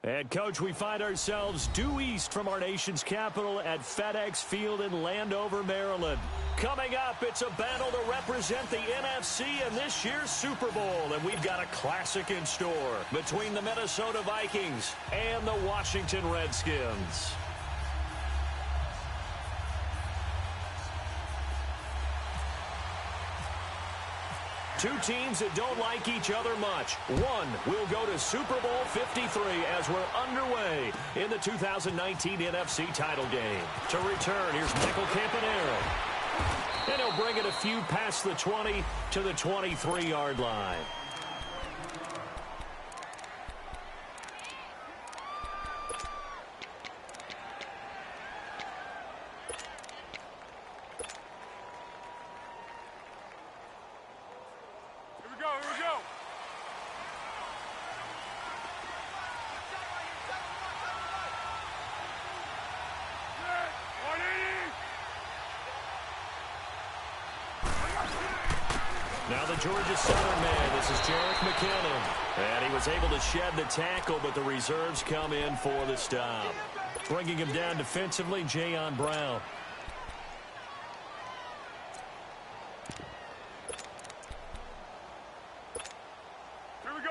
And, Coach, we find ourselves due east from our nation's capital at FedEx Field in Landover, Maryland. Coming up, it's a battle to represent the NFC in this year's Super Bowl. And we've got a classic in store between the Minnesota Vikings and the Washington Redskins. Two teams that don't like each other much. One will go to Super Bowl 53 as we're underway in the 2019 NFC title game. To return, here's Michael Campanaro. And he'll bring it a few past the 20 to the 23-yard line. Now the Georgia Southern man, this is Jerick McKinnon. And he was able to shed the tackle, but the reserves come in for the stop. Bringing him down defensively, Jayon Brown. Here we go.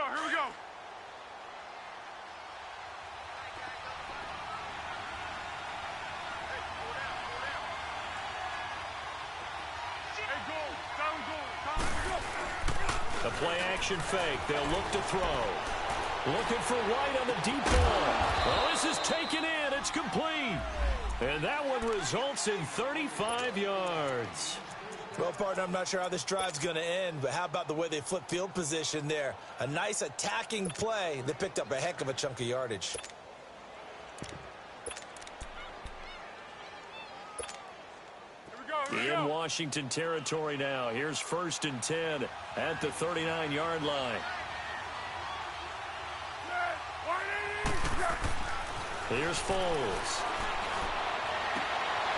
A play-action fake. They'll look to throw. Looking for White on the deep ball. Well, this is taken in. It's complete. And that one results in 35 yards. Well, partner, I'm not sure how this drive's going to end, but how about the way they flip field position there? A nice attacking play. They picked up a heck of a chunk of yardage. In Washington territory now. Here's 1st and 10 at the 39-yard line. Here's Foles.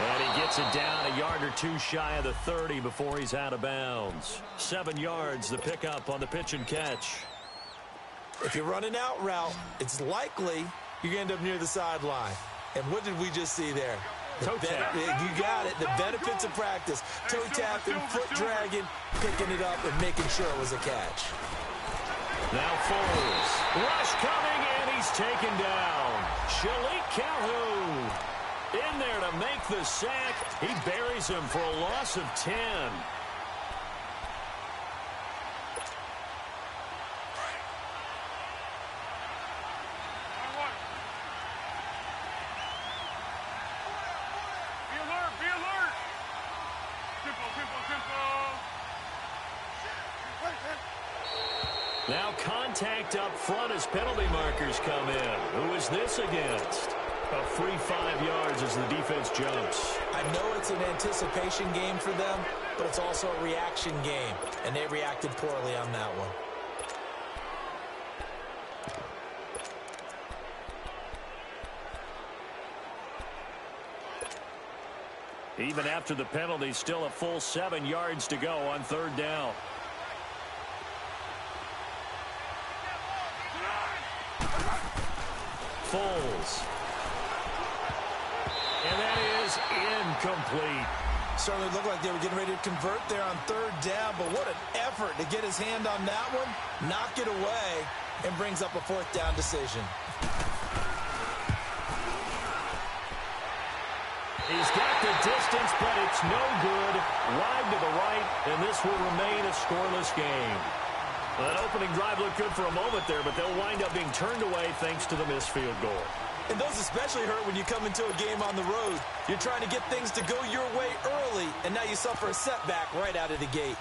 And he gets it down a yard or two shy of the 30 before he's out of bounds. 7 yards, the pickup on the pitch and catch. If you're running out route, it's likely you're going to end up near the sideline. And what did we just see there? Toe tap. You got it. The benefits of practice. Toe tapping, foot dragging, picking it up, and making sure it was a catch. Now Foles. Rush coming, and he's taken down. Shalik Calhoun in there to make the sack. He buries him for a loss of 10. Now contact up front as penalty markers come in. Who is this against? A free 5 yards as the defense jumps. I know it's an anticipation game for them, but it's also a reaction game, and they reacted poorly on that one. Even after the penalty, still a full 7 yards to go on 3rd down. Foles. And that is incomplete. Certainly looked like they were getting ready to convert there on 3rd down, but what an effort to get his hand on that one, knock it away, and brings up a 4th down decision. He's got the distance, but it's no good. Wide to the right, and this will remain a scoreless game. Well, that opening drive looked good for a moment there, but they'll wind up being turned away thanks to the missed field goal. And those especially hurt when you come into a game on the road. You're trying to get things to go your way early, and now you suffer a setback right out of the gate.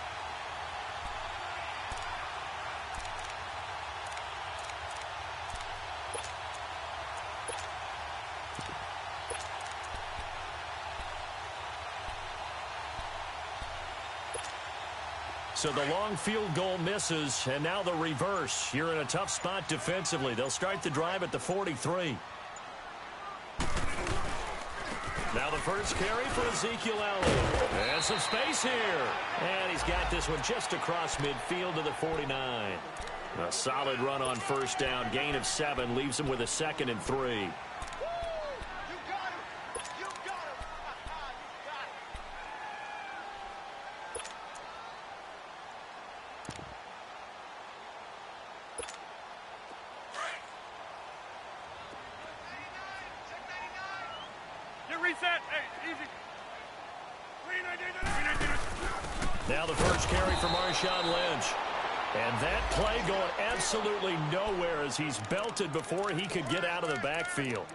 So the long field goal misses, and now the reverse. You're in a tough spot defensively. They'll start the drive at the 43. Now the first carry for Ezekiel Elliott. And some space here. And he's got this one just across midfield to the 49. A solid run on first down. Gain of 7 leaves him with a 2nd and 3. Reset. Hey, easy. Now the first carry for Marshawn Lynch. And that play going absolutely nowhere as he's belted before he could get out of the backfield.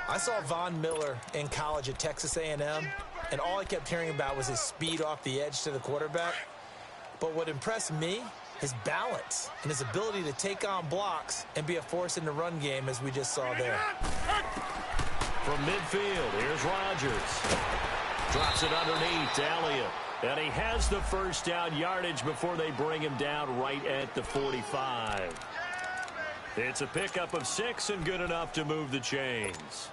I saw Von Miller in college at Texas A&M, and all I kept hearing about was his speed off the edge to the quarterback. But what impressed me, his balance and his ability to take on blocks and be a force in the run game, as we just saw there. From midfield, here's Rodgers. Drops it underneath to Elliott. And he has the first down yardage before they bring him down right at the 45. It's a pickup of 6 and good enough to move the chains.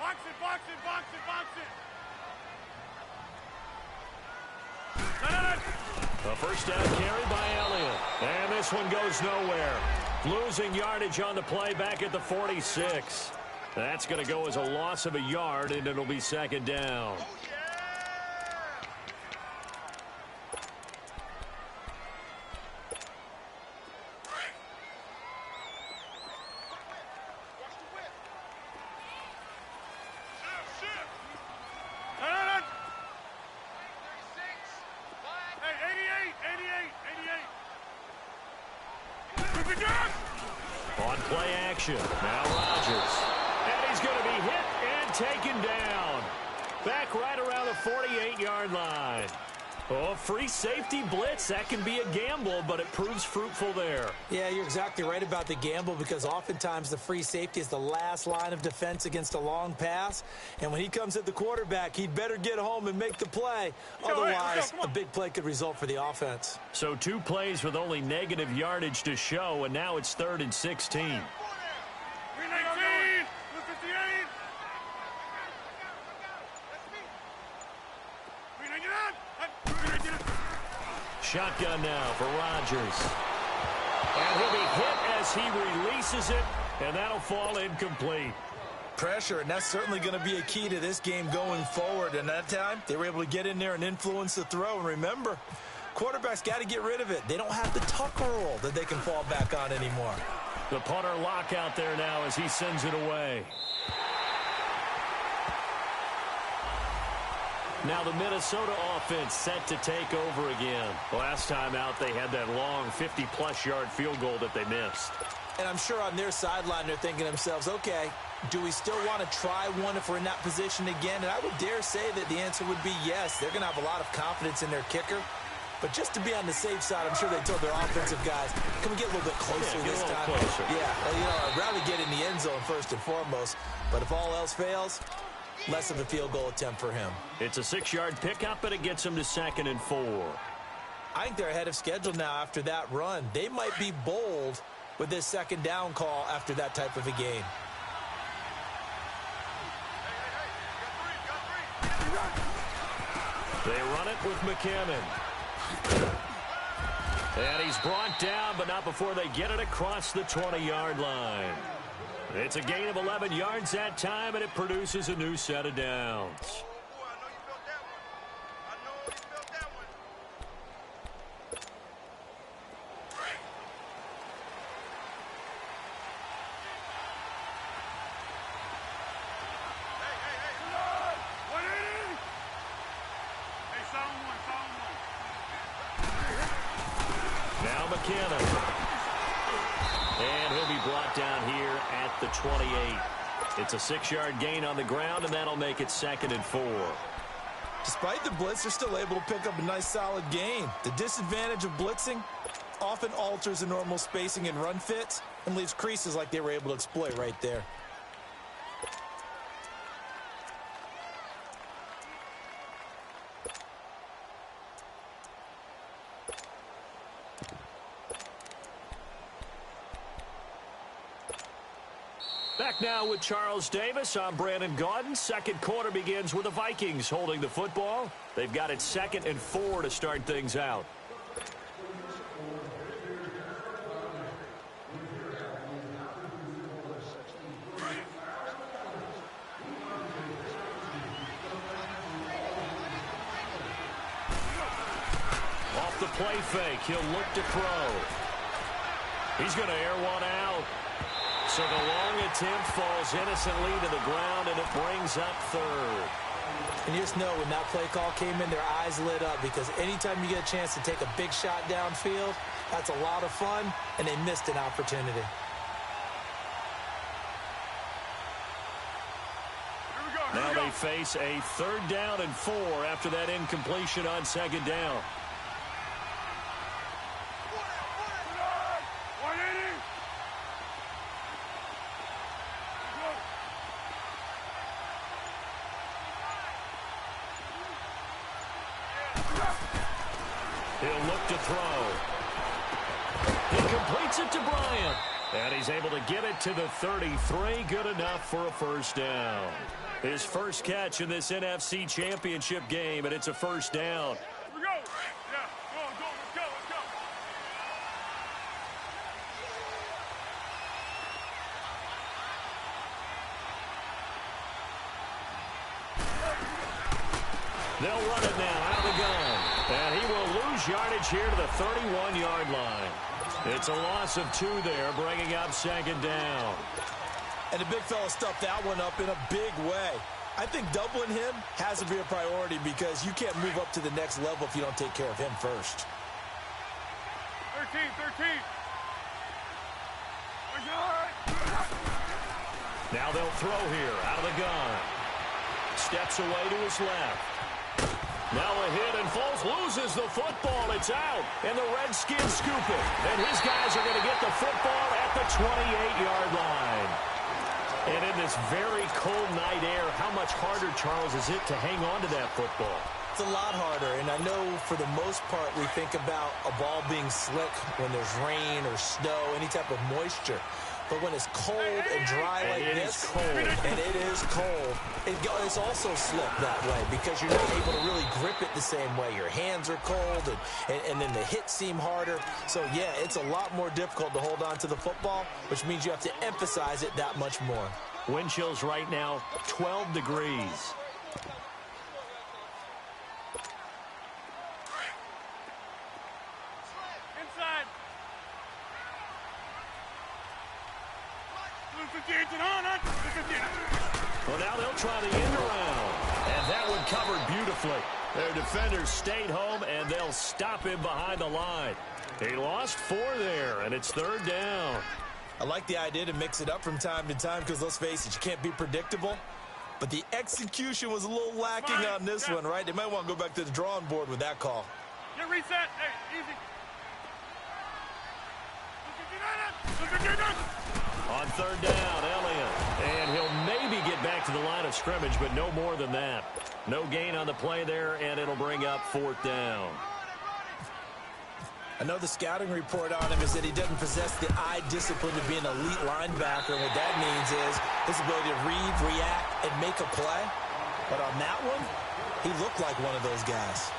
Box it, box it, box it, box it. A first down carry by Elliott. And this one goes nowhere. Losing yardage on the play back at the 46. That's going to go as a loss of a yard, and it'll be 2nd down. On play action, now Rodgers. And he's going to be hit and taken down. Back right around the 48-yard line. Oh, free safety blitz, that can be a gamble, but it proves fruitful there. Yeah, you're exactly right about the gamble, because oftentimes the free safety is the last line of defense against a long pass. And when he comes at the quarterback, he'd better get home and make the play. Otherwise, a big play could result for the offense. So 2 plays with only negative yardage to show, and now it's 3rd and 16. Shotgun now for Rodgers. And he'll be hit as he releases it, and that'll fall incomplete. Pressure, and that's certainly going to be a key to this game going forward. And that time, they were able to get in there and influence the throw. And remember, quarterbacks got to get rid of it. They don't have the Tucker rule that they can fall back on anymore. The punter lock out there now as he sends it away. Now the Minnesota offense set to take over again. Last time out, they had that long 50-plus yard field goal that they missed. And I'm sure on their sideline, they're thinking to themselves, okay, do we still want to try one if we're in that position again? And I would dare say that the answer would be yes. They're going to have a lot of confidence in their kicker. But just to be on the safe side, I'm sure they told their offensive guys, can we get a little bit closer this time? Closer. Yeah, well, you know, I'd rather get in the end zone first and foremost. But if all else fails, less of a field goal attempt for him. It's a 6-yard pickup, but it gets him to 2nd and 4. I think they're ahead of schedule now after that run. They might be bold with this 2nd down call after that type of a game. They run it with McKinnon. And he's brought down, but not before they get it across the 20-yard line. It's a gain of 11 yards that time, and it produces a new set of downs. Now McKinnon. And he'll be brought down here at the 28. It's a 6-yard gain on the ground, and that'll make it 2nd and 4. Despite the blitz, they're still able to pick up a nice, solid gain. The disadvantage of blitzing often alters the normal spacing and run fits and leaves creases like they were able to exploit right there. Back now with Charles Davis. I'm Brandon Gaudin. Second quarter begins with the Vikings holding the football. They've got it 2nd and 4 to start things out. the play fake. He'll look to throw. He's going to air one out. So the long attempt falls innocently to the ground, and it brings up third. And you just know when that play call came in, their eyes lit up, because anytime you get a chance to take a big shot downfield, that's a lot of fun, and they missed an opportunity. Now they face a 3rd down and 4 after that incompletion on 2nd down. He'll look to throw. He completes it to Bryant. And he's able to get it to the 33. Good enough for a 1st down. His first catch in this NFC Championship game, and it's a 1st down. Here we go. Yeah, go, let's go. They'll run it now out of the gun. And he will lose yardage here to the 31-yard line. It's a loss of 2 there, bringing up 2nd down. And the big fella stuffed that one up in a big way. I think doubling him has to be a priority, because you can't move up to the next level if you don't take care of him first. 13. Now they'll throw here out of the gun. Steps away to his left. Now a hit, and Foles loses the football. It's out, and the Redskins scoop it. And his guys are going to get the football at the 28-yard line. And in this very cold night air, how much harder, Charles, is it to hang on to that football? It's a lot harder, and I know for the most part we think about a ball being slick when there's rain or snow, any type of moisture. But when it's cold and dry like this, and it is cold, it's also slick that way, because you're not able to really grip it the same way. Your hands are cold, and then the hits seem harder. So, yeah, it's a lot more difficult to hold on to the football, which means you have to emphasize it that much more. Wind chills right now, 12 degrees. Well, now they'll try the end around. And that one covered beautifully. Their defenders stayed home, and they'll stop him behind the line. He lost 4 there, and it's 3rd down. I like the idea to mix it up from time to time, because let's face it, you can't be predictable. But the execution was a little lacking on this one, right? They might want to go back to the drawing board with that call. Get reset. Hey, easy. On 3rd down, Elliott. And he'll maybe get back to the line of scrimmage, but no more than that. No gain on the play there, and it'll bring up 4th down. I know the scouting report on him is that he doesn't possess the eye discipline to be an elite linebacker. And what that means is his ability to read, react, and make a play. But on that one, he looked like one of those guys.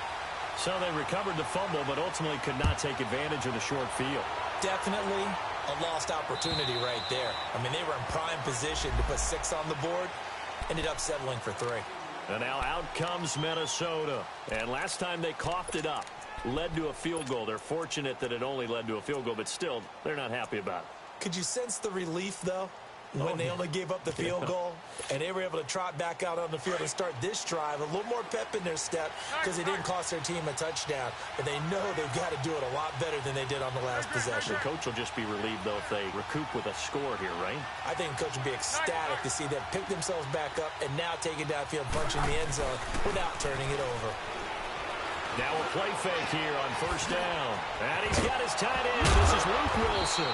So they recovered the fumble, but ultimately could not take advantage of the short field. Definitely a lost opportunity right there. I mean, they were in prime position to put 6 on the board, ended up settling for 3. And now out comes Minnesota. And last time they coughed it up, led to a field goal. They're fortunate that it only led to a field goal, but still, they're not happy about it. Could you sense the relief, though, when they only gave up the field goal, and they were able to trot back out on the field and start this drive, a little more pep in their step, because it didn't cost their team a touchdown, but they know they've got to do it a lot better than they did on the last possession. The coach will just be relieved, though, if they recoup with a score here, right? I think the coach will be ecstatic to see them pick themselves back up and now take it downfield, punching the end zone without turning it over. Now a play fake here on 1st down. And he's got his tight end. This is Luke Wilson.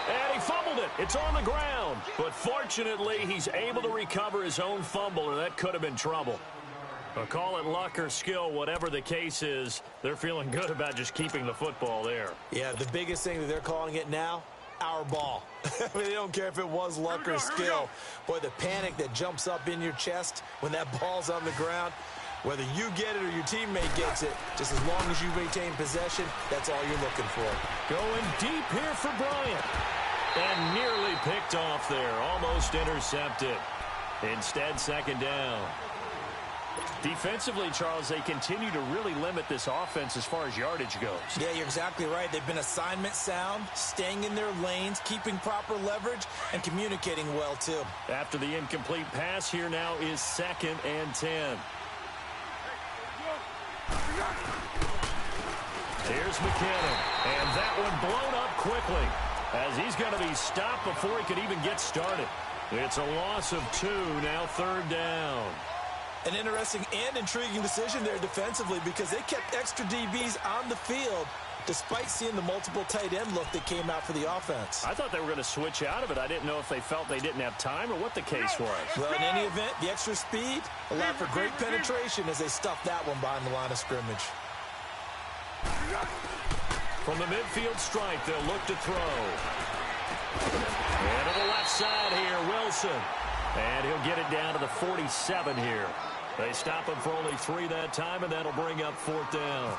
And he fumbled it. It's on the ground. But fortunately, he's able to recover his own fumble, or that could have been trouble. But call it luck or skill, whatever the case is, they're feeling good about just keeping the football there. Yeah, the biggest thing that they're calling it now, our ball. I mean, they don't care if it was luck or skill. Boy, the panic that jumps up in your chest when that ball's on the ground, whether you get it or your teammate gets it, just as long as you maintain possession, that's all you're looking for. Going deep here for Bryant. And nearly picked off there. Almost intercepted. Instead, 2nd down. Defensively, Charles, they continue to really limit this offense as far as yardage goes. Yeah, you're exactly right. They've been assignment sound, staying in their lanes, keeping proper leverage, and communicating well, too. After the incomplete pass, here now is 2nd and 10. Here's McKinnon, and that one blown up quickly as he's going to be stopped before he could even get started. It's a loss of 2, now 3rd down. An interesting and intriguing decision there defensively because they kept extra DBs on the field despite seeing the multiple tight end look that came out for the offense. I thought they were going to switch out of it. I didn't know if they felt they didn't have time or what the case was. Well, in any event, the extra speed allowed for great penetration as they stuffed that one behind the line of scrimmage. From the midfield stripe, they'll look to throw. And to the left side here, Wilson. And he'll get it down to the 47 here. They stop him for only 3 that time, and that'll bring up 4th down.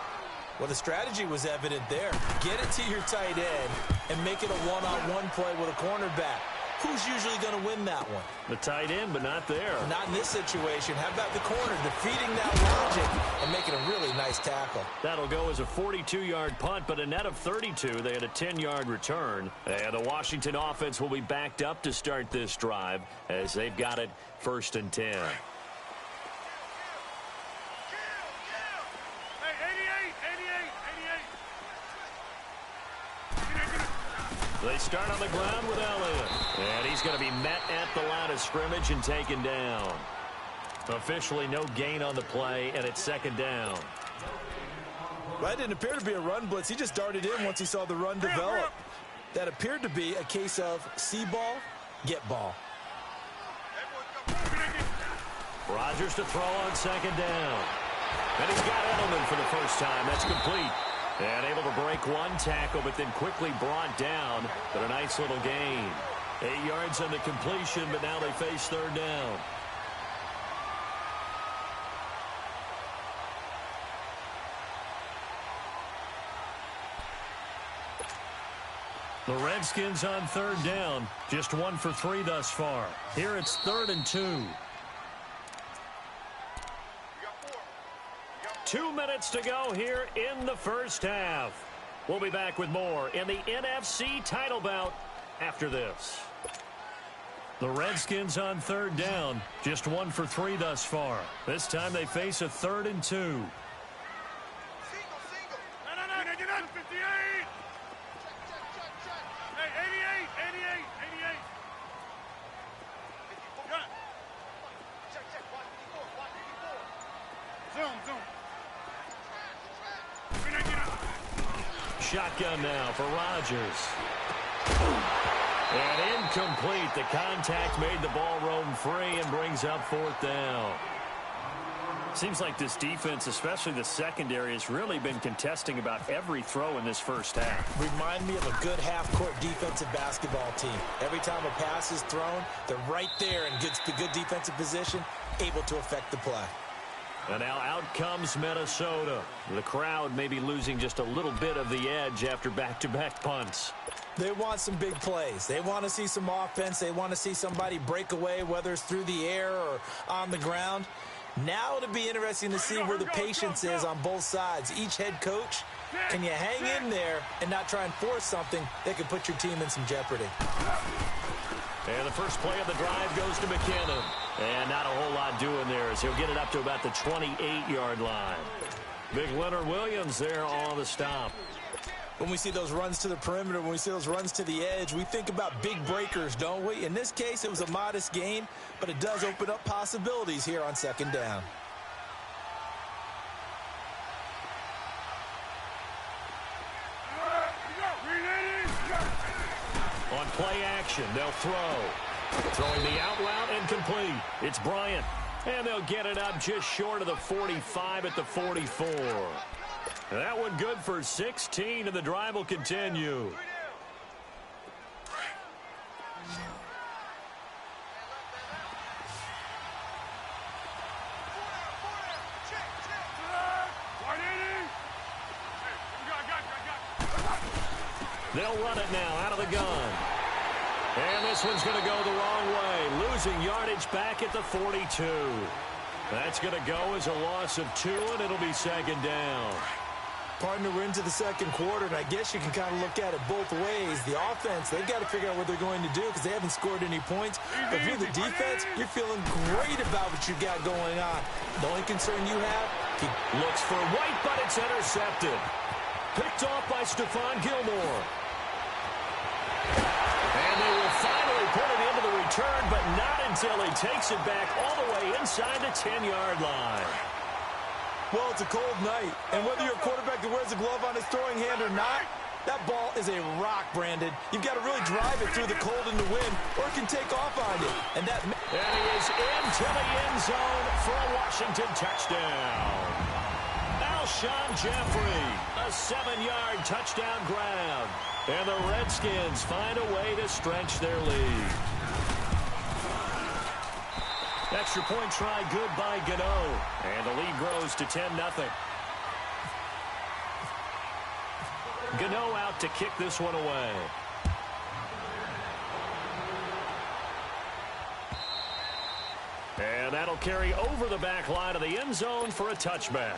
Well, the strategy was evident there. Get it to your tight end and make it a one-on-one play with a cornerback. Who's usually going to win that one? The tight end, but not there. Not in this situation. How about the corner defeating that logic and making a really nice tackle? That'll go as a 42-yard punt, but a net of 32. They had a 10-yard return. And the Washington offense will be backed up to start this drive as they've got it 1st and 10. They start on the ground with Elliott. And he's going to be met at the line of scrimmage and taken down. Officially no gain on the play, and it's 2nd down. Well, that didn't appear to be a run blitz. He just darted in once he saw the run develop. That appeared to be a case of see ball, get ball. Rodgers to throw on 2nd down. And he's got Edelman for the first time. That's complete. And able to break one tackle, but then quickly brought down. But a nice little gain. 8 yards on the completion, but now they face 3rd down. The Redskins on 3rd down. Just 1 for 3 thus far. Here it's 3rd and 2. 2 minutes to go here in the first half. We'll be back with more in the NFC title bout after this. The Redskins on 3rd down. Just 1 for 3 thus far. This time they face a 3rd and 2. No, 58. Hey, 88. Zoom. Shotgun now for Rodgers. And incomplete. The contact made the ball roam free and brings up 4th down. Seems like this defense, especially the secondary, has really been contesting about every throw in this first half. Remind me of a good half-court defensive basketball team. Every time a pass is thrown, they're right there in good defensive position, able to affect the play. And now out comes Minnesota. The crowd may be losing just a little bit of the edge after back-to-back punts. They want some big plays. They want to see some offense. They want to see somebody break away, whether it's through the air or on the ground. Now it'll be interesting to see where the patience is on both sides. Each head coach, can you hang in there and not try and force something that could put your team in some jeopardy? And the first play of the drive goes to McKinnon. And not a whole lot doing there as he'll get it up to about the 28-yard line. Big Leonard Williams there on the stop. When we see those runs to the perimeter, when we see those runs to the edge, we think about big breakers, don't we? In this case, it was a modest gain, but it does open up possibilities here on 2nd down. On play action, they'll throw. Throwing the out route and complete. It's Bryant. And they'll get it up just short of the 45 at the 44. That one good for 16, and the drive will continue. They'll run it now out of the gun. And this one's going to go the wrong way, losing yardage back at the 42. That's going to go as a loss of 2, and it'll be second down. Partner, we're into the second quarter, and I guess you can kind of look at it both ways. The offense, they've got to figure out what they're going to do because they haven't scored any points. But if you're the defense, you're feeling great about what you got going on. The only concern you have, looks for White, but it's intercepted. Picked off by Stephon Gilmore. And they will finally put it into the return, but not until he takes it back all the way inside the 10-yard line. Well, it's a cold night, and whether you're a quarterback that wears a glove on his throwing hand or not, that ball is a rock, Brandon. You've got to really drive it through the cold and the wind, or it can take off on you. And he is into the end zone for a Washington touchdown. Alshon Jeffrey, a 7-yard touchdown grab. And the Redskins find a way to stretch their lead. Extra point try good by Gano. And the lead grows to 10-0. Gano out to kick this one away. And that'll carry over the back line of the end zone for a touchback.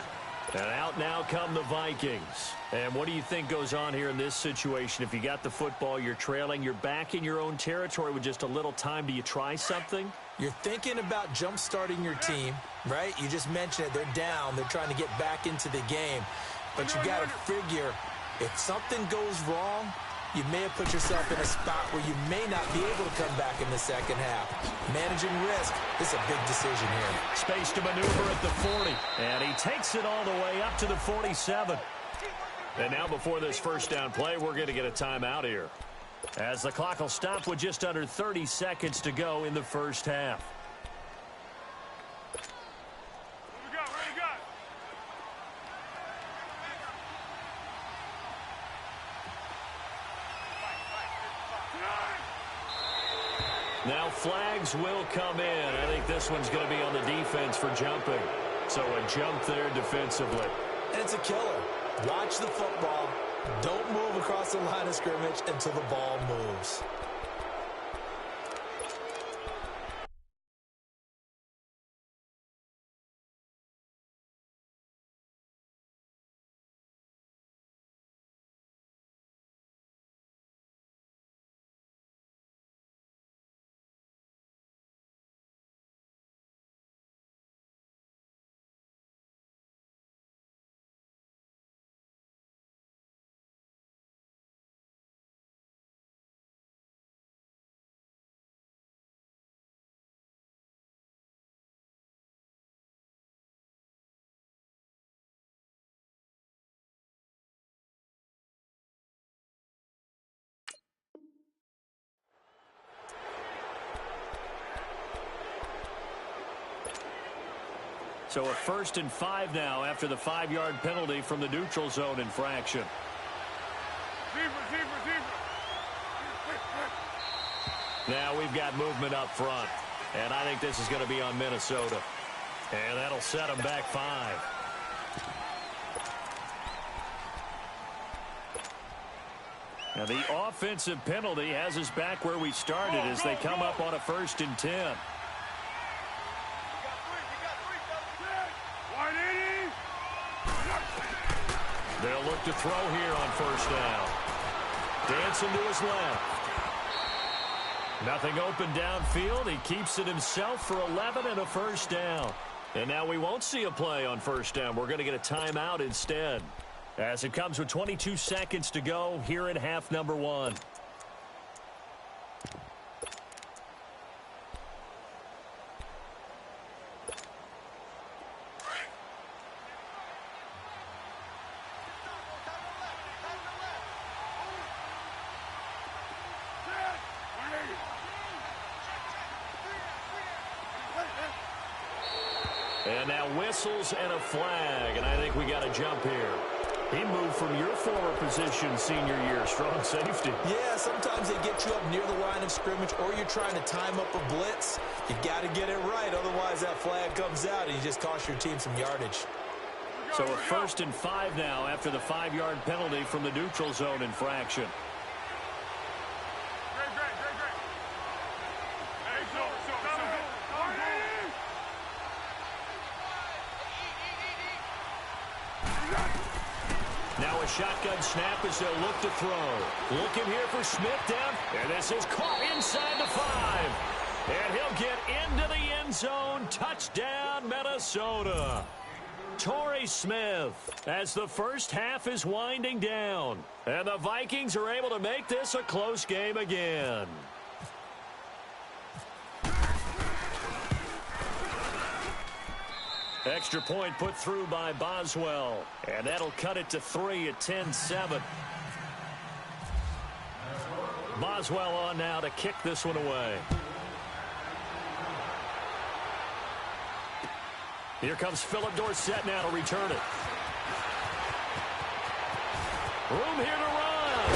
And out now come the Vikings. And what do you think goes on here in this situation? If you got the football, you're trailing, you're back in your own territory with just a little time. Do you try something? You're thinking about jump-starting your team, right? You just mentioned it. They're down. They're trying to get back into the game. But you got to figure if something goes wrong, you may have put yourself in a spot where you may not be able to come back in the second half. Managing risk, this is a big decision here. Space to maneuver at the 40. And he takes it all the way up to the 47. And now before this first down play, we're going to get a timeout here, as the clock will stop with just under 30 seconds to go in the first half. Now flags will come in. I think this one's going to be on the defense for jumping. So a jump there defensively. And it's a killer. Watch the football. Don't move across the line of scrimmage until the ball moves. So a 1st and 5 now after the 5-yard penalty from the neutral zone infraction. Now we've got movement up front. And I think this is going to be on Minnesota. And that'll set them back 5. Now the offensive penalty has us back where we started as they come up on a 1st and 10. They'll look to throw here on 1st down. Dancing to his left. Nothing open downfield. He keeps it himself for 11 and a 1st down. And now we won't see a play on 1st down. We're going to get a timeout instead, as it comes with 22 seconds to go here in half number 1. And now whistles and a flag, and I think we got a jump here. He moved from your former position senior year, strong safety. Yeah, sometimes they get you up near the line of scrimmage, or you're trying to time up a blitz. You got to get it right, otherwise that flag comes out and you just cost your team some yardage. So a 1st and 5 now after the 5-yard penalty from the neutral zone infraction. Now a shotgun snap as they'll look to throw. Looking here for Smith down. And this is caught inside the 5. And he'll get into the end zone. Touchdown, Minnesota. Torrey Smith as the first half is winding down. And the Vikings are able to make this a close game again. Extra point put through by Boswell. And that'll cut it to 3 at 10-7. Boswell on now to kick this one away. Here comes Philip Dorsett now to return it. Room here to run.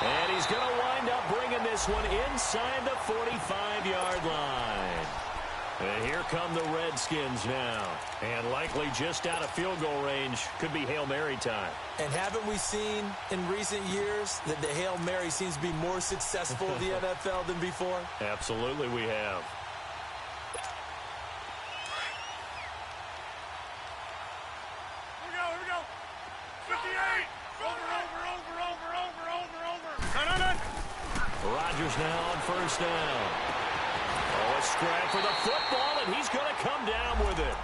And he's going to wind up bringing this one inside the 45-yard line. And here come the Redskins now. And likely just out of field goal range. Could be Hail Mary time. And haven't we seen in recent years that the Hail Mary seems to be more successful in the NFL than before? Absolutely we have. Here we go. 58. Over. Rodgers now on first down. Oh, a scrap for the football, and he's going to come down with it.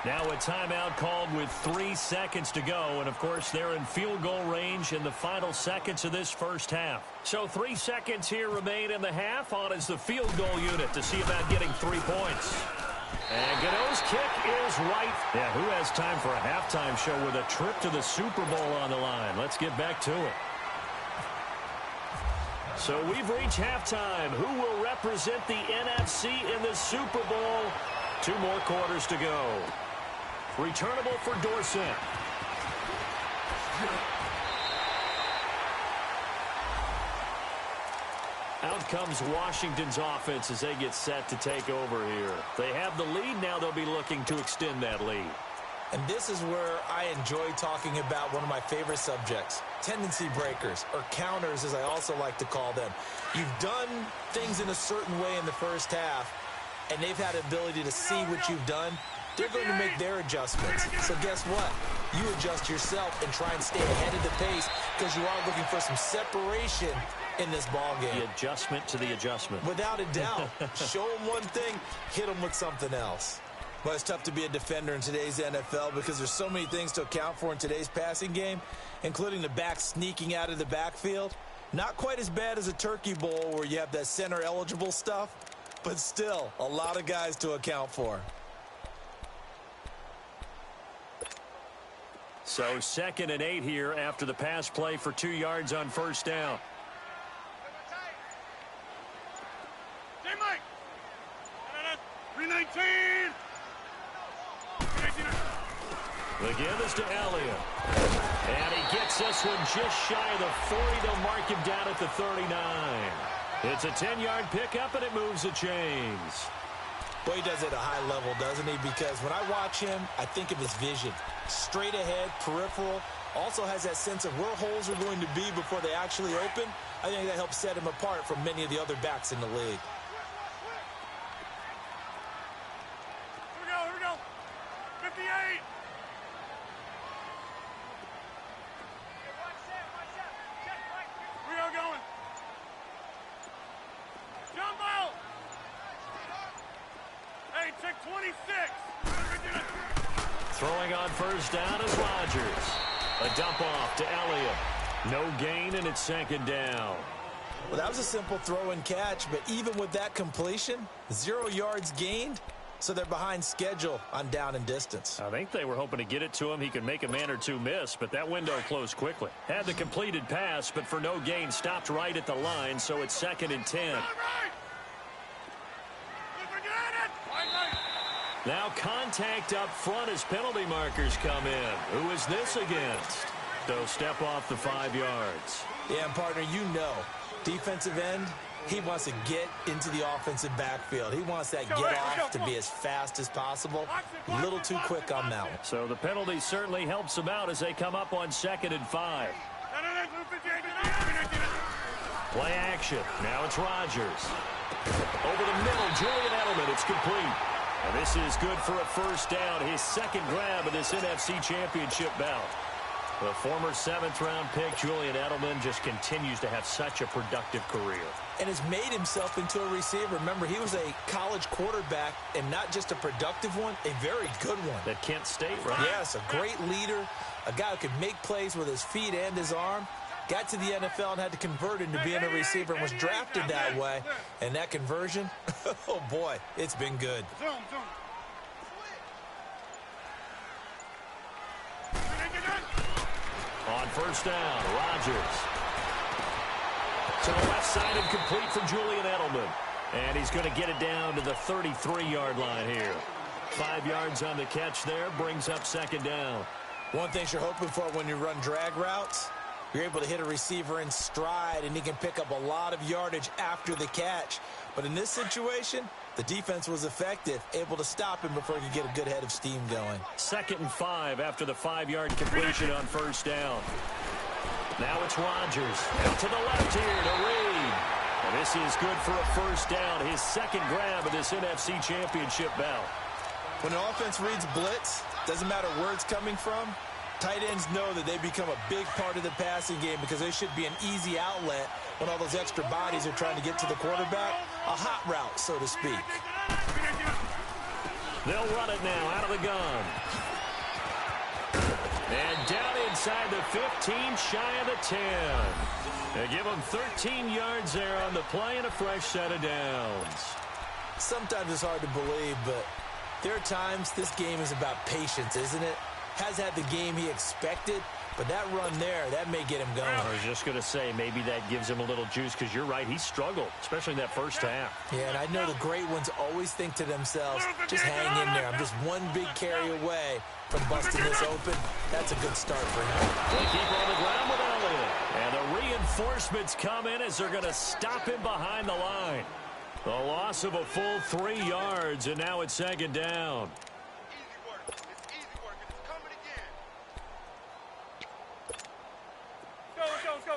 Now a timeout called with 3 seconds to go. And, of course, they're in field goal range in the final seconds of this first half. So 3 seconds here remain in the half. On is the field goal unit to see about getting 3 points. And Gano's kick is right. Yeah, who has time for a halftime show with a trip to the Super Bowl on the line? Let's get back to it. So we've reached halftime. Who will represent the NFC in the Super Bowl? 2 more quarters to go. Returnable for Dorsett. Out comes Washington's offense as they get set to take over here. They have the lead. Now they'll be looking to extend that lead. And this is where I enjoy talking about one of my favorite subjects, tendency breakers, or counters as I also like to call them. You've done things in a certain way in the first half, and they've had the ability to see what you've done. They're going to make their adjustments. So guess what? You adjust yourself and try and stay ahead of the pace because you are looking for some separation in this ball game. The adjustment to the adjustment. Without a doubt. Show them one thing, hit them with something else. Well, it's tough to be a defender in today's NFL because there's so many things to account for in today's passing game, including the back sneaking out of the backfield. Not quite as bad as a turkey bowl where you have that center-eligible stuff, but still a lot of guys to account for. So 2nd and 8 here after the pass play for 2 yards on first down. Mike. 319. The give is to Elliott. And he gets this one just shy of the 40. They'll mark him down at the 39. It's a 10-yard pickup, and it moves the chains. Well, he does it at a high level, doesn't he? Because when I watch him, I think of his vision. Straight ahead, peripheral. Also has that sense of where holes are going to be before they actually open. I think that helps set him apart from many of the other backs in the league. Here we go. 58. We are going. Jumbo. Hey, check 26. Throwing on first down is Rodgers. A dump off to Elliott. No gain, and it's 2nd down. Well, that was a simple throw and catch, but even with that completion, 0 yards gained, so they're behind schedule on down and distance. I think they were hoping to get it to him. He could make a man or two miss, but that window closed quickly. Had the completed pass, but for no gain, stopped right at the line, so it's 2nd and 10. Now contact up front as penalty markers come in. Who is this against? They'll step off the 5 yards. Yeah, and partner, you know, defensive end, he wants to get into the offensive backfield. He wants that get off to be as fast as possible. A little too quick on that one. So the penalty certainly helps them out as they come up on 2nd and 5. Play action. Now it's Rodgers. Over the middle, Julian Edelman. It's complete. And this is good for a first down. His 2nd grab of this NFC Championship bout. The former 7th-round pick, Julian Edelman, just continues to have such a productive career. And has made himself into a receiver. Remember, he was a college quarterback, and not just a productive one, a very good one. At Kent State, right? Yes, a great leader, a guy who could make plays with his feet and his arm. Got to the NFL and had to convert into being a receiver and was drafted that way. And that conversion, oh boy, it's been good. On first down, Rodgers. To the left side and complete for Julian Edelman. And he's going to get it down to the 33-yard line here. 5 yards on the catch there, brings up second down. One thing you're hoping for when you run drag routes, you're able to hit a receiver in stride, and he can pick up a lot of yardage after the catch. But in this situation, the defense was effective, able to stop him before he could get a good head of steam going. 2nd and 5 after the 5-yard completion on first down. Now it's Rodgers. Out to the left here to Reed. And this is good for a first down. His second grab of this NFC Championship belt. When an offense reads blitz, doesn't matter where it's coming from, tight ends know that they become a big part of the passing game because they should be an easy outlet when all those extra bodies are trying to get to the quarterback. A hot route, so to speak. They'll run it now out of the gun. And down inside the 15, shy of the 10. They give them 13 yards there on the play and a fresh set of downs. Sometimes it's hard to believe, but there are times this game is about patience, isn't it? Has had the game he expected, but that run there, that may get him going. I was just going to say, maybe that gives him a little juice, because you're right, he struggled, especially in that first half. Yeah, and I know the great ones always think to themselves, just hang in there. I'm just one big carry away from busting this open. That's a good start for him. They keep on the ground with Elliott. And the reinforcements come in as they're going to stop him behind the line. The loss of a full 3 yards, and now it's second down. Let's go.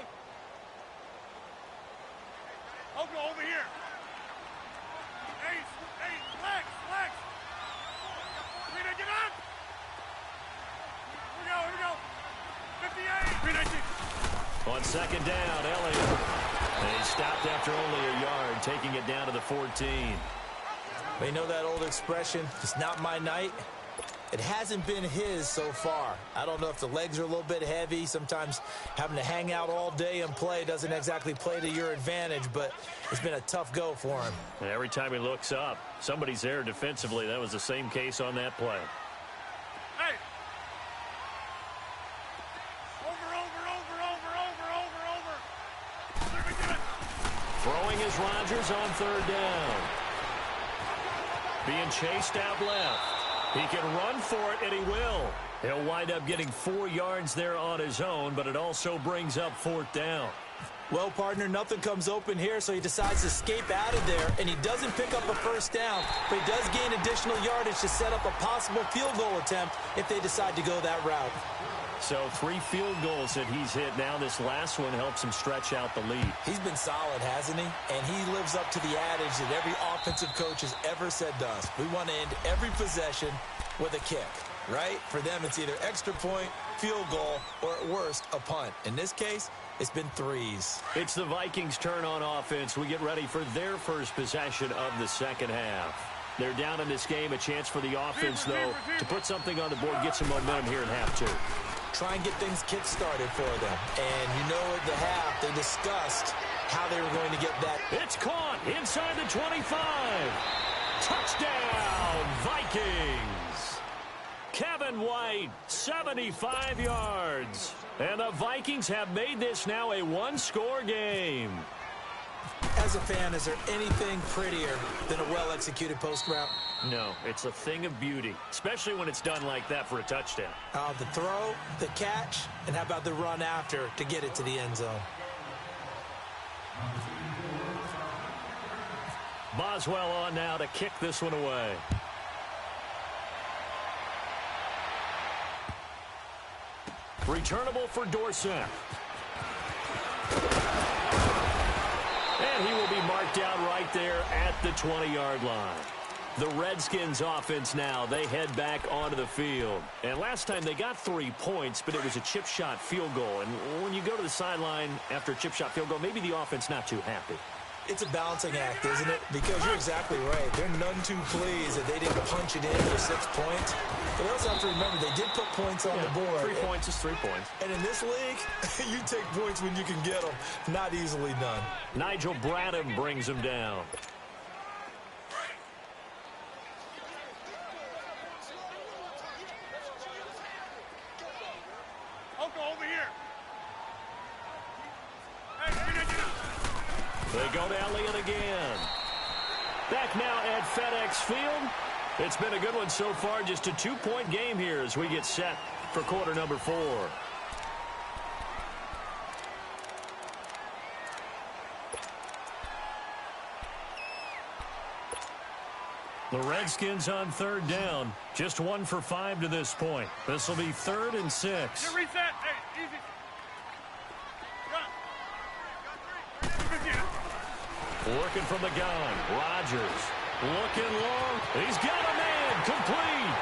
Over here. Hey, flex. Get up. Here we go. 58. On second down, Elliott. And he stopped after only a yard, taking it down to the 14. You know that old expression, it's not my night? It hasn't been his so far. I don't know if the legs are a little bit heavy. Sometimes having to hang out all day and play doesn't exactly play to your advantage, but it's been a tough go for him. And every time he looks up, somebody's there defensively. That was the same case on that play. Hey! Over. Throwing is Rodgers on third down. Being chased out left. He can run for it, and he will. He'll wind up getting 4 yards there on his own, but it also brings up 4th down. Well, partner, nothing comes open here, so he decides to escape out of there, and he doesn't pick up a first down, but he does gain additional yardage to set up a possible field goal attempt if they decide to go that route. So 3 field goals that he's hit. Now this last one helps him stretch out the lead. He's been solid, hasn't he? And he lives up to the adage that every offensive coach has ever said to us. We want to end every possession with a kick, right? For them, it's either extra point, field goal, or at worst, a punt. In this case, it's been 3s. It's the Vikings' turn on offense. We get ready for their first possession of the second half. They're down in this game. A chance for the offense, though, to put something on the board, get some momentum here in half 2. Try and get things kick-started for them. And you know at the half, they discussed how they were going to get that. It's caught inside the 25. Touchdown, Vikings. Kevin White, 75 yards. And the Vikings have made this now a one-score game. As a fan, is there anything prettier than a well-executed post route? No, it's a thing of beauty, especially when it's done like that for a touchdown. The throw, the catch, and how about the run after to get it to the end zone? Boswell on now to kick this one away. Returnable for Dorsett. And he will be marked down right there at the 20-yard line. The Redskins offense now, they head back onto the field. And last time they got 3 points, but it was a chip shot field goal. And when you go to the sideline after a chip shot field goal, maybe the offense not too happy. It's a balancing act, isn't it? Because you're exactly right. They're none too pleased that they didn't punch it in for 6 points. But they also have to remember they did put points on the board. 3 points is 3 points. And in this league, you take points when you can get them. Not easily done. Nigel Bradham brings him down. Over here. They go to Elliott again. Back now at FedEx Field. It's been a good one so far. Just a 2-point game here as we get set for quarter number 4. The Redskins on 3rd down. Just 1 for 5 to this point. This will be 3rd and 6. Reset. Hey, easy. Working from the gun. Rodgers looking long. He's got a man. Complete.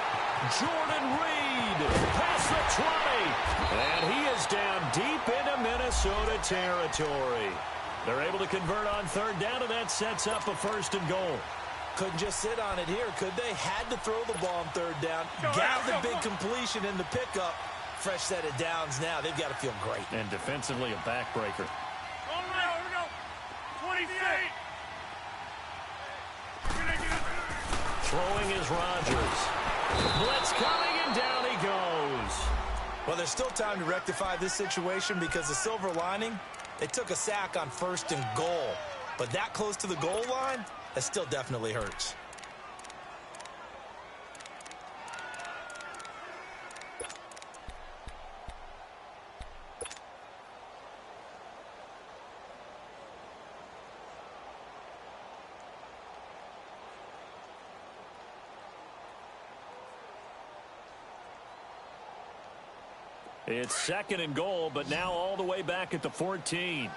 Jordan Reed past the 20. And he is down deep into Minnesota territory. They're able to convert on 3rd down, and that sets up a 1st and goal. Couldn't just sit on it here, could they? Had to throw the ball on 3rd down. Got the big completion in the pickup. Fresh set of downs now. They've got to feel great. And defensively a backbreaker. Here we go. 28. Throwing is Rodgers. Blitz coming, and down he goes. Well, there's still time to rectify this situation because the silver lining, they took a sack on 1st and goal. But that close to the goal line, that still definitely hurts. It's 2nd and goal, but now all the way back at the 14.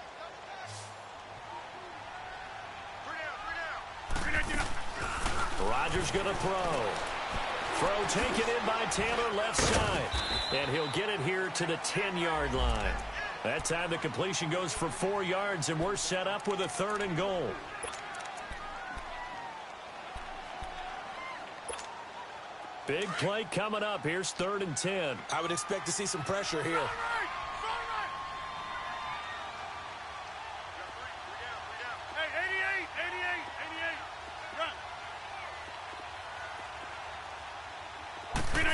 Rodgers going to throw. Throw taken in by Taylor left side. And he'll get it here to the 10-yard line. That time the completion goes for 4 yards, and we're set up with a 3rd and goal. Big play coming up. Here's 3rd and 10. I would expect to see some pressure here.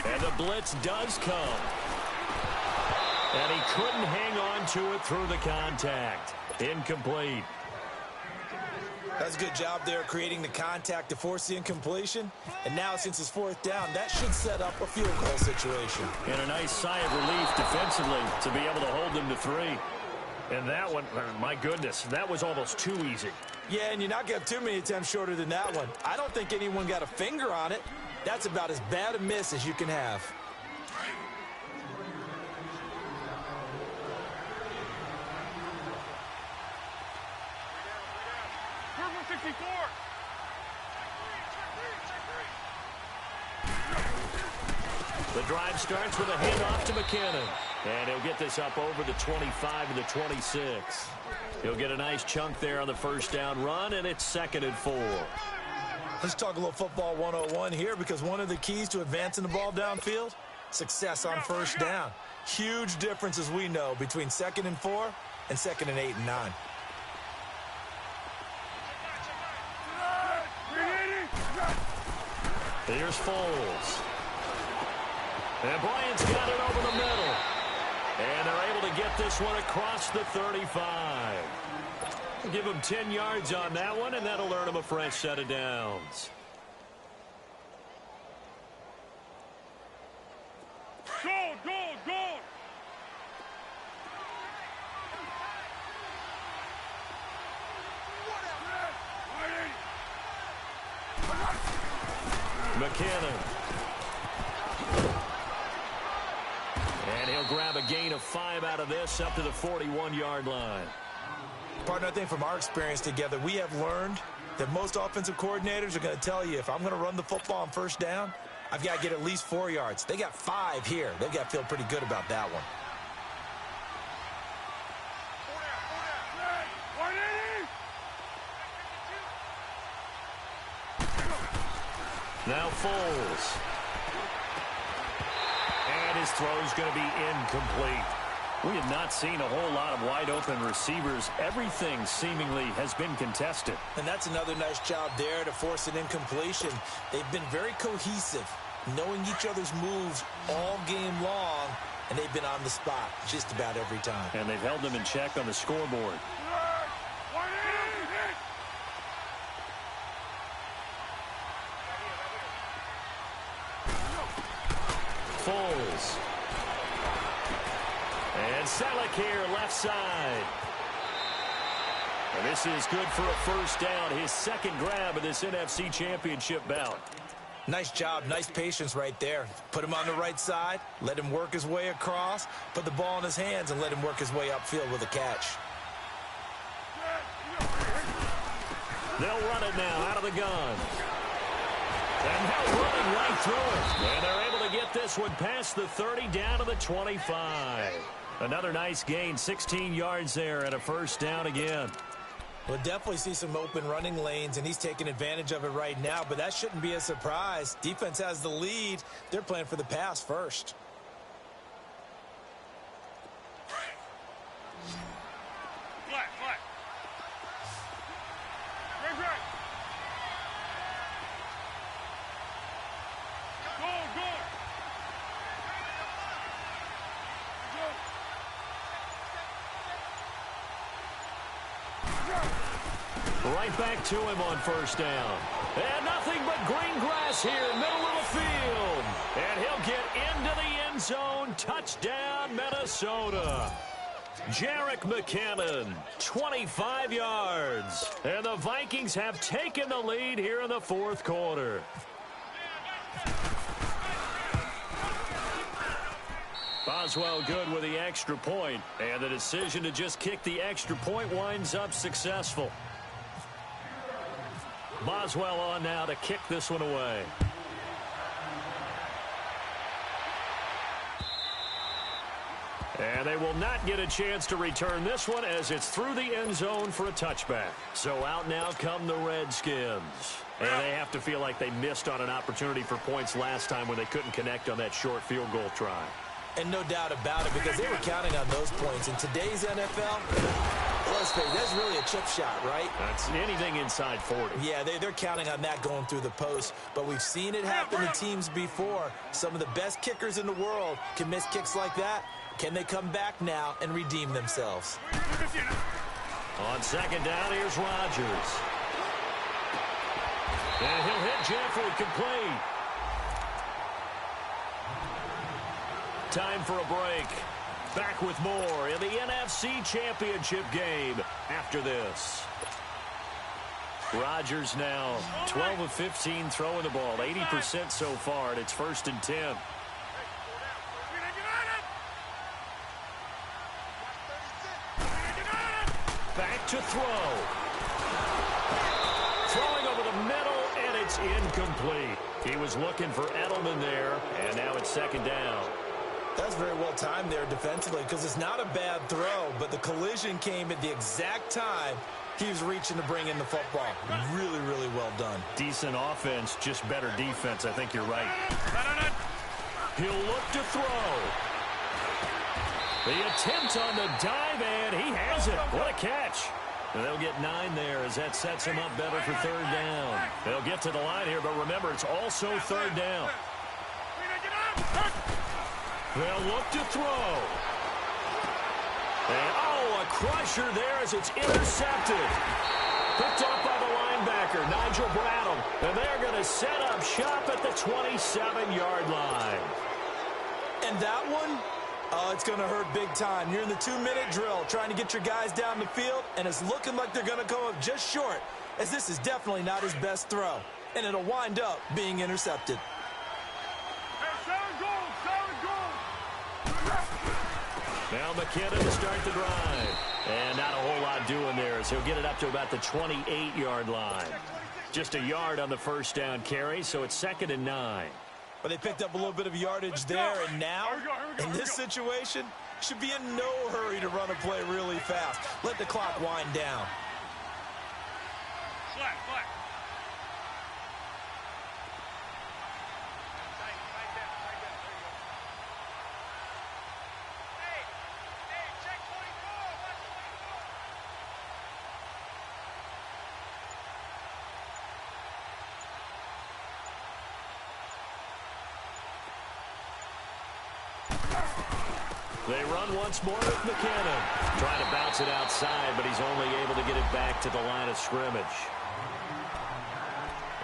And the blitz does come. And he couldn't hang on to it through the contact. Incomplete. That's a good job there creating the contact to force the incompletion. And now since it's 4th down, that should set up a field goal situation. And a nice sigh of relief defensively to be able to hold them to 3. And that one, my goodness, that was almost too easy. Yeah, and you're not going to have too many attempts shorter than that one. I don't think anyone got a finger on it. That's about as bad a miss as you can have. The drive starts with a handoff to McKinnon. And he'll get this up over the 25 to the 26. He'll get a nice chunk there on the 1st down run, and it's 2nd and 4. Let's talk a little football 101 here, because one of the keys to advancing the ball downfield, success on 1st down. Huge difference, as we know, between 2nd and 4 and 2nd and 8 and 9. Here's Foles. And Bryant's got it over the middle. And they're able to get this one across the 35. Give him 10 yards on that one, and that'll earn him a fresh set of downs. Goal, goal, goal. McKinnon. And he'll grab a gain of 5 out of this up to the 41-yard line. Partner, I think from our experience together, we have learned that most offensive coordinators are going to tell you, if I'm going to run the football on first down, I've got to get at least 4 yards. They got 5 here. They've got to feel pretty good about that one. Now Foles. And his throw's going to be incomplete. We have not seen a whole lot of wide-open receivers. Everything seemingly has been contested. And that's another nice job there to force an incompletion. They've been very cohesive, knowing each other's moves all game long, and they've been on the spot just about every time. And they've held them in check on the scoreboard. Foles. And Selleck here, left side. And this is good for a first down. His second grab of this NFC Championship bout. Nice job, nice patience right there. Put him on the right side, let him work his way across, put the ball in his hands, and let him work his way upfield with a catch. They'll run it now out of the gun. And now running right through it. And they're able to get this one past the 30 down to the 25. Another nice gain, 16 yards there and a first down again. We'll definitely see some open running lanes, and he's taking advantage of it right now, but that shouldn't be a surprise. Defense has the lead. They're playing for the pass first. Right back to him on first down. And nothing but green grass here, middle of the field. And he'll get into the end zone. Touchdown, Minnesota. Jerick McKinnon, 25 yards. And the Vikings have taken the lead here in the fourth quarter. Boswell good with the extra point, and the decision to just kick the extra point winds up successful. Boswell on now to kick this one away. And they will not get a chance to return this one as it's through the end zone for a touchback. So out now come the Redskins. And they have to feel like they missed on an opportunity for points last time when they couldn't connect on that short field goal try. And no doubt about it, because they were counting on those points. In today's NFL, let's face it, that's really a chip shot, right? That's anything inside 40. Yeah, they're counting on that going through the post. But we've seen it happen to teams before. Some of the best kickers in the world can miss kicks like that. Can they come back now and redeem themselves? On second down, here's Rodgers. And he'll hit Jeffrey complete. Time for a break. Back with more in the NFC Championship game after this. Rodgers now 12 of 15 throwing the ball, 80% so far, and it's 1st and 10. Back to throw. Throwing over the middle, and it's incomplete. He was looking for Edelman there, and now it's second down. That's very well timed there defensively, because it's not a bad throw, but the collision came at the exact time he was reaching to bring in the football. Really, really well done. Decent offense, just better defense. I think you're right. He'll look to throw. The attempt on the dive, and he has it. What a catch. And they'll get 9 there as that sets him up better for third down. They'll get to the line here, but remember, it's also third down. They'll look to throw. And, a crusher there as it's intercepted. Picked up by the linebacker, Nigel Bradham. And they're going to set up shop at the 27-yard line. And that one, it's going to hurt big time. You're in the 2-minute drill trying to get your guys down the field, and it's looking like they're going to come up just short, as this is definitely not his best throw. And it'll wind up being intercepted. Now McKinnon to start the drive. And not a whole lot doing there as he'll get it up to about the 28-yard line. Just a yard on the first down carry, so it's 2nd and 9. But they picked up a little bit of yardage there, and now, in this situation, should be in no hurry to run a play really fast. Let the clock wind down. Flat. They run once more with McKinnon. Trying to bounce it outside, but he's only able to get it back to the line of scrimmage.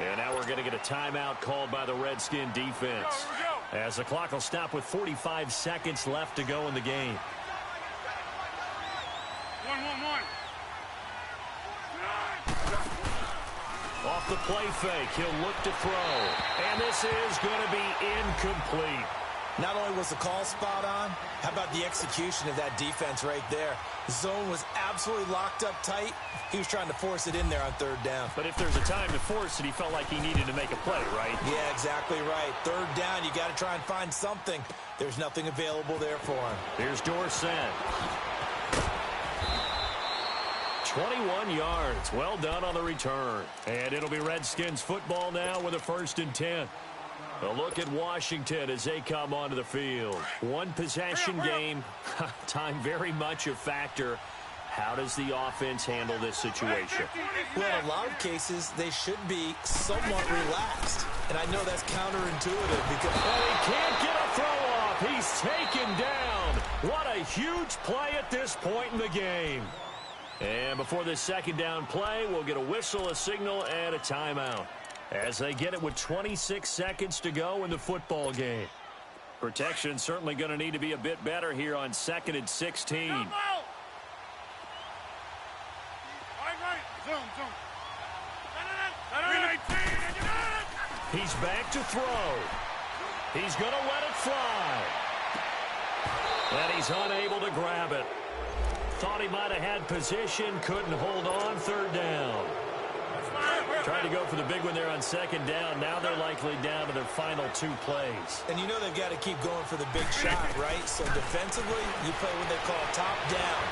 And now we're going to get a timeout called by the Redskin defense. As the clock will stop with 45 seconds left to go in the game. One. Off the play fake, he'll look to throw. And this is going to be incomplete. Not only was the call spot on, how about the execution of that defense right there? The zone was absolutely locked up tight. He was trying to force it in there on 3rd down. But if there's a time to force it, he felt like he needed to make a play, right? Yeah, exactly right. 3rd down, you got to try and find something. There's nothing available there for him. Here's Dorsett. 21 yards. Well done on the return. And it'll be Redskins football now with a 1st and 10. A look at Washington as they come onto the field. One possession game. Time very much a factor. How does the offense handle this situation? Well, in a lot of cases, they should be somewhat relaxed. And I know that's counterintuitive because... Well, he can't get a throw off. He's taken down. What a huge play at this point in the game. And before this 2nd down play, we'll get a whistle, a signal, and a timeout. As they get it with 26 seconds to go in the football game. Protection certainly going to need to be a bit better here on 2nd and 16. Right. Zoom. 319. He's back to throw. He's going to let it fly. And he's unable to grab it. Thought he might have had position, couldn't hold on. 3rd down. Trying to go for the big one there on 2nd down. Now they're likely down to their final 2 plays. And you know they've got to keep going for the big shot, right? So defensively, you play what they call top down.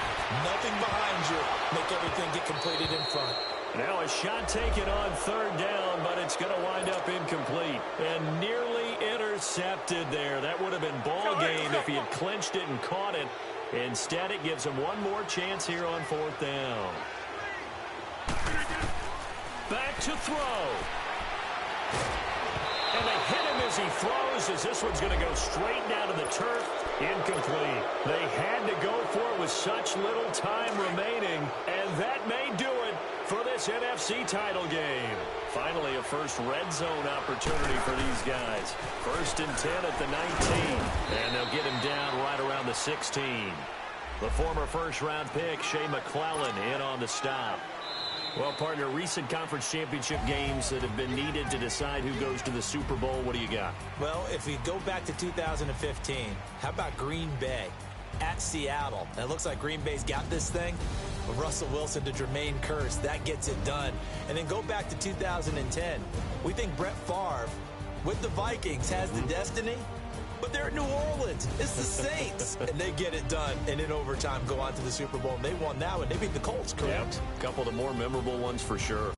Nothing behind you. Make everything get completed in front. Now a shot taken on 3rd down, but it's going to wind up incomplete. And nearly intercepted there. That would have been ball game if he had clinched it and caught it. Instead, it gives him one more chance here on 4th down. Back to throw. And they hit him as he throws, as this one's going to go straight down to the turf. Incomplete. They had to go for it with such little time remaining, and that may do it for this NFC title game. Finally, a first red zone opportunity for these guys. 1st and 10 at the 19, and they'll get him down right around the 16. The former first-round pick, Shea McClellan, in on the stop. Well, partner, recent conference championship games that have been needed to decide who goes to the Super Bowl. What do you got? Well, if we go back to 2015, how about Green Bay at Seattle? And it looks like Green Bay's got this thing. With Russell Wilson to Jermaine Kearse, that gets it done. And then go back to 2010. We think Brett Favre, with the Vikings, has the destiny. But they're at New Orleans. It's the Saints. And they get it done. And in overtime, go on to the Super Bowl. And they won that one. They beat the Colts, correct? Yep. A couple of the more memorable ones for sure.